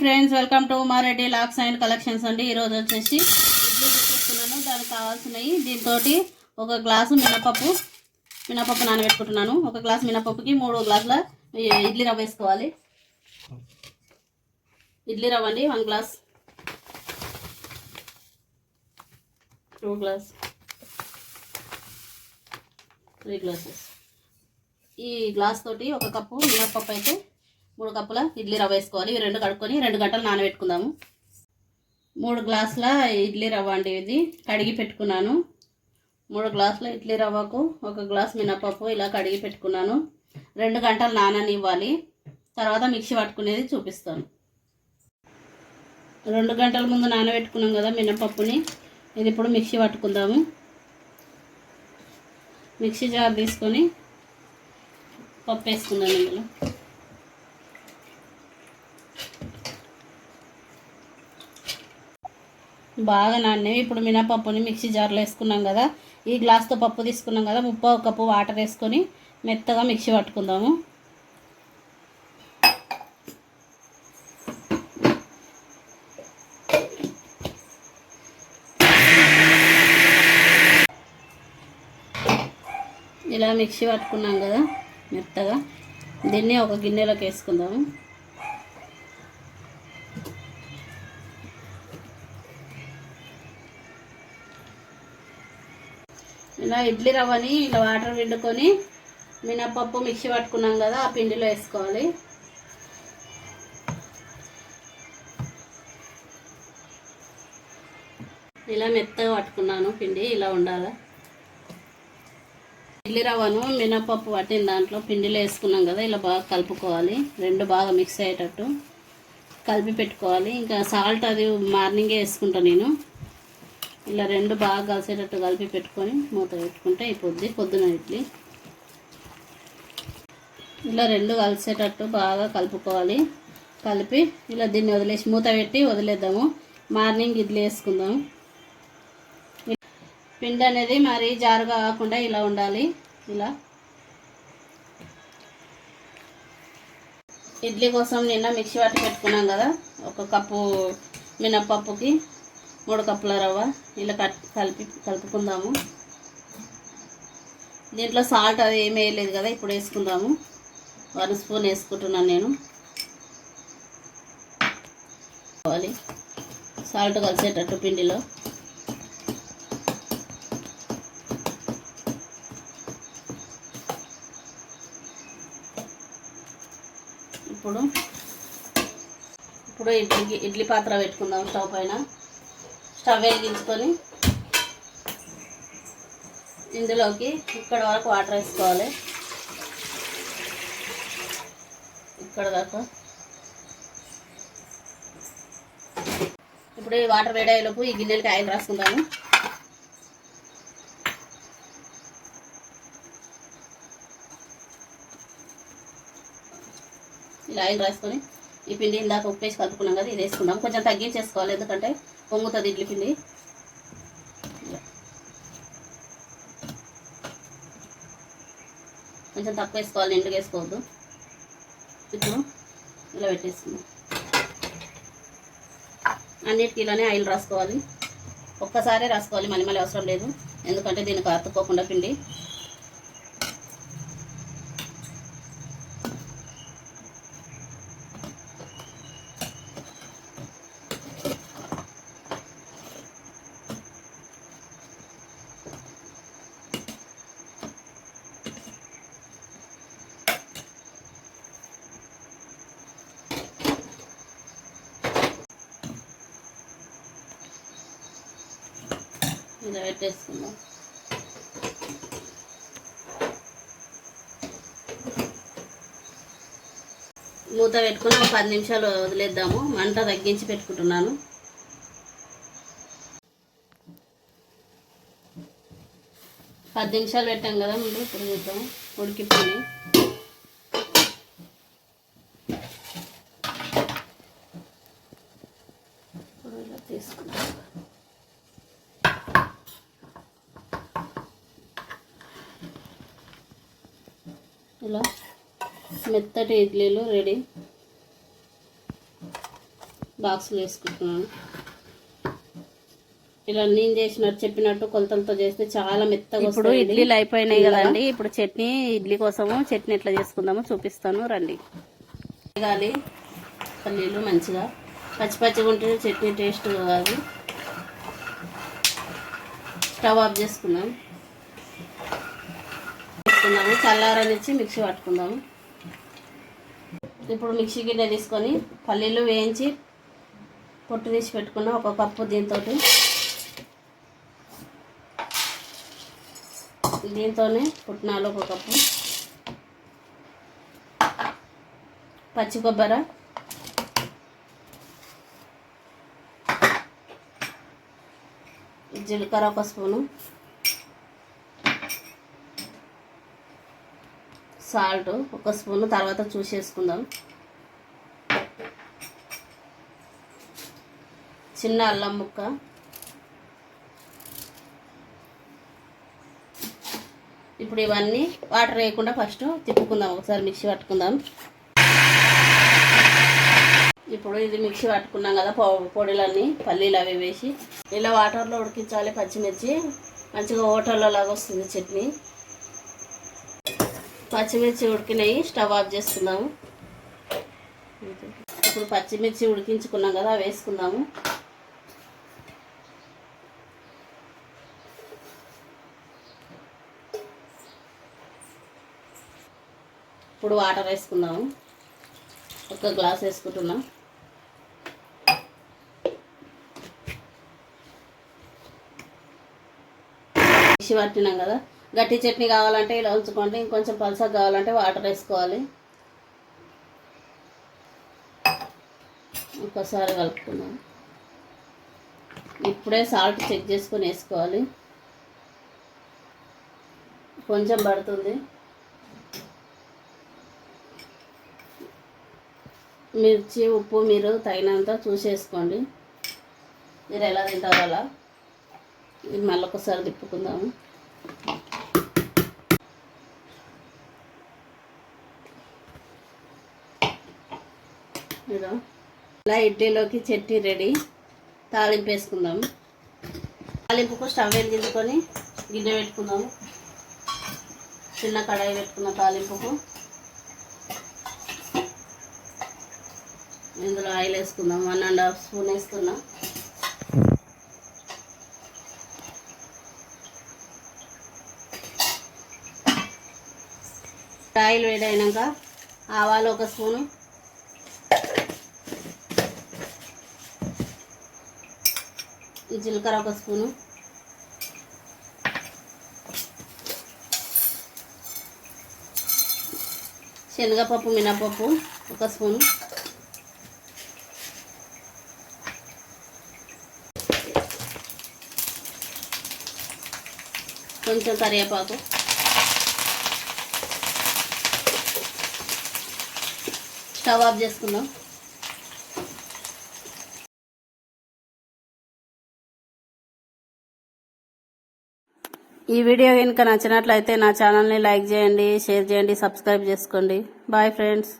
Friends, welcome to Mareddy lakhs and collections అండి. ఈరోజు వచ్చేసి ఇడ్లీ తీసుకున్నాను. దానికి కావాల్సినవి దీంతో ఒక గ్లాసు మినపప్పు నానబెట్టుకుంటున్నాను. ఒక గ్లాసు మినపప్పుకి 3 గ్లాసుల ఇడ్లీ రవ్వ వేసుకోవాలి. ఇడ్లీ రవ్వ అండి 1 గ్లాస్, 2 గ్లాస్, 3 గ్లాసెస్. ఈ గ్లాస్ తోటి ఒక కప్పు మినపప్పు అయితే 3 కప్పుల ఇడ్లీ రవ్వ వేసుకోవాలి. ఇవి 2 కడుక్కొని 2 గంటలు నానబెట్టుకుందాము. 3 గ్లాసుల ఇడ్లీ రవ్వ అండి, ఇది కడిగి పెట్టుకున్నాను. 3 గ్లాసుల ఇడ్లీ రవ్వకు 1 గ్లాస్ మినపప్పు ఇలా కడిగి పెట్టుకున్నాను. 2 గంటలు నాననివ్వాలి. తర్వాత మిక్సీ పట్టుకునేది చూపిస్తాను. 2 గంటల ముందు నానబెట్టుకున్నాం కదా మినపప్పుని, ఇది ఇప్పుడు మిక్సీ పట్టుకుందాము. మిక్సీ జార్ తీసుకొని పప్పు వేసుకుందాం. ఇందులో బాగా నానేవి. ఇప్పుడు మినపప్పుని మిక్సీ జార్లో వేసుకున్నాం కదా, ఈ గ్లాస్తో పప్పు తీసుకున్నాం కదా, 1/2 కప్పు వాటర్ వేసుకొని మెత్తగా మిక్సీ పట్టుకుందాము. ఇలా మిక్సీ పట్టుకున్నాం కదా మెత్తగా, దీన్ని ఒక గిన్నెలోకి వేసుకుందాము. ఇలా ఇడ్లీ రవ్వని ఇలా వాటర్ పిండుకొని మినపప్పు మిక్సీ పట్టుకున్నాం కదా, ఆ పిండిలో వేసుకోవాలి. ఇలా మెత్తగా పట్టుకున్నాను పిండి, ఇలా ఉండాలి. ఇడ్లీ రవ్వను మినపప్పు పట్టిన దాంట్లో పిండిలో వేసుకున్నాం కదా, ఇలా బాగా కలుపుకోవాలి. 2 బాగా మిక్స్ అయ్యేటట్టు కలిపి పెట్టుకోవాలి. ఇంకా సాల్ట్ అది మార్నింగే వేసుకుంటాను నేను. ఇలా 2 బాగా కలిసేటట్టు కలిపి పెట్టుకొని మూత పెట్టుకుంటే అయిపోద్ది పొద్దున ఇడ్లీ. ఇలా 2 కలిసేటట్టు బాగా కలుపుకోవాలి. కలిపి ఇలా దీన్ని వదిలేసి మూత పెట్టి వదిలేద్దాము. మార్నింగ్ ఇడ్లీ వేసుకుందాము. పిండి అనేది మరి జారుగా కాకుండా ఇలా ఉండాలి. ఇలా ఇడ్లీ కోసం నిన్న మిక్సీ పట్టి పెట్టుకున్నాం కదా, 1 కప్పు మినపప్పుకి 3 కప్పుల రవ్వ ఇలా కలుపుకుందాము. దీంట్లో సాల్ట్ అది ఏమీ వేయలేదు కదా, ఇప్పుడు వేసుకుందాము. 1 స్పూన్ వేసుకుంటున్నాను నేను. సాల్ట్ కలిసేటట్టు పిండిలో ఇప్పుడు ఇడ్లీ పాత్ర పెట్టుకుందాం స్టవ్ పైన. స్టవ్ వెలిగించుకొని ఇందులోకి ఇక్కడ వరకు వాటర్ వేసుకోవాలి. ఇక్కడ దాకా. ఇప్పుడు ఈ వాటర్ వేడయ్యేలోపు ఈ గిన్నెలకి ఆయిల్ రాసుకుందాము. ఇలా ఆయిల్ రాసుకొని ఈ పిండి ఇందాక ఉప్పేసి కలుపుకున్నాం కదా, ఇది వేసుకుందాం. కొంచెం తగ్గించేసుకోవాలి, ఎందుకంటే పొంగుతుంది ఇడ్లీ పిండి. కొంచెం తక్కువ వేసుకోవాలి, నిండుగా వేసుకోవద్దు. ఇప్పుడు ఇలా పెట్టేసుకుందాం. అన్నిటికీ ఇలానే ఆయిల్ రాసుకోవాలి. ఒక్కసారే రాసుకోవాలి, మళ్ళీ అవసరం లేదు, ఎందుకంటే దీనికి అతుక్కోకుండా పిండి. ఇలా పెట్టేసుకుందాం. మూత పెట్టుకుని ఒక 10 నిమిషాలు వదిలేద్దాము. మంట తగ్గించి పెట్టుకుంటున్నాను. 10 నిమిషాలు పెట్టాం కదా ముందు, ఇప్పుడు చూద్దాం ఉడికిపోయి. ఇప్పుడు ఇలా తీసుకుంటాం. ఇలా మెత్తటి ఇడ్లీలు రెడీ. బాక్సులు వేసుకుంటున్నాను. ఇలా నేను చేసినట్టు చెప్పినట్టు కొలతలతో చేస్తే చాలా మెత్తగా. ఇప్పుడు ఇడ్లీలు అయిపోయినాయి కదండి. ఇప్పుడు చట్నీ, ఇడ్లీ కోసము చట్నీ ఎట్లా చేసుకుందామో చూపిస్తాను రండి. వేగాలి పల్లీలు మంచిగా, పచ్చి పచ్చిగా ఉంటే చట్నీ టేస్ట్ కాదు. స్టవ్ ఆఫ్ చేసుకున్నాము. చల్లారనిచ్చి మిక్సీ పట్టుకుందాము. ఇప్పుడు మిక్సీ గిన్నె తీసుకొని పల్లీలు వేయించి పొట్టు తీసి పెట్టుకున్నాం 1 కప్పు. దీంతోనే పుట్నాలు 1 కప్పు, పచ్చి కొబ్బరి, జీలకర్ర 1 స్పూను, సాల్ట్ 1 స్పూను, తర్వాత చూసేసుకుందాం. చిన్న అల్లం ముక్క, ఇప్పుడు ఇవన్నీ వాటర్ వేయకుండా ఫస్ట్ తిప్పుకుందాం. ఒకసారి మిక్సీ పట్టుకుందాం. ఇప్పుడు ఇది మిక్సీ పట్టుకున్నాం కదా పొడిలన్నీ, పల్లీలు అవి వేసి ఇలా వాటర్లో ఉడికించాలి. పచ్చిమిర్చి మంచిగా హోటల్లో లాగా వస్తుంది చట్నీ. పచ్చిమిర్చి ఉడికినాయి, స్టవ్ ఆఫ్ చేసుకుందాము. ఇప్పుడు పచ్చిమిర్చి ఉడికించుకున్నాం కదా, వేసుకుందాము. ఇప్పుడు వాటర్ వేసుకుందాము. 1 గ్లాస్ వేసుకుంటున్నాం. మిక్సీ పట్టినాం కదా, గట్టి చట్నీ కావాలంటే ఇలా ఉంచుకోండి, ఇంకొంచెం పలుసగా కావాలంటే వాటర్ వేసుకోవాలి. ఒకసారి కలుపుకుందాం. ఇప్పుడే సాల్ట్ చెక్ చేసుకొని వేసుకోవాలి. కొంచెం పడుతుంది. మిర్చి, ఉప్పు మీరు తగినంత చూసేసుకోండి. మీరు ఎలా తింటారో అలా. ఇది మళ్ళీ ఒకసారి తిప్పుకుందాము. ఇలా ఇడ్లీలోకి చట్నీ రెడీ. తాలింపు వేసుకుందాము. తాలింపుకు స్టవ్ వెలిగించుకొని గిన్నె పెట్టుకుందాము. చిన్న కడాయి పెట్టుకున్న తాలింపుకు ఇందులో ఆయిల్ వేసుకుందాం. 1½ స్పూన్ వేసుకున్నా. ఆయిల్ వేడైనాక ఆవాలు 1 స్పూను, జీలకర్ర 1 స్పూను, శనగపప్పు, మినపప్పు 1 స్పూను, కొంచెం కరివేపాకు, స్టవ్ ఆఫ్ చేసుకుందాం. ఈ వీడియో కనుక నచ్చినట్లయితే నా ఛానల్ని లైక్ చేయండి, షేర్ చేయండి, సబ్స్క్రైబ్ చేసుకోండి. Bye friends.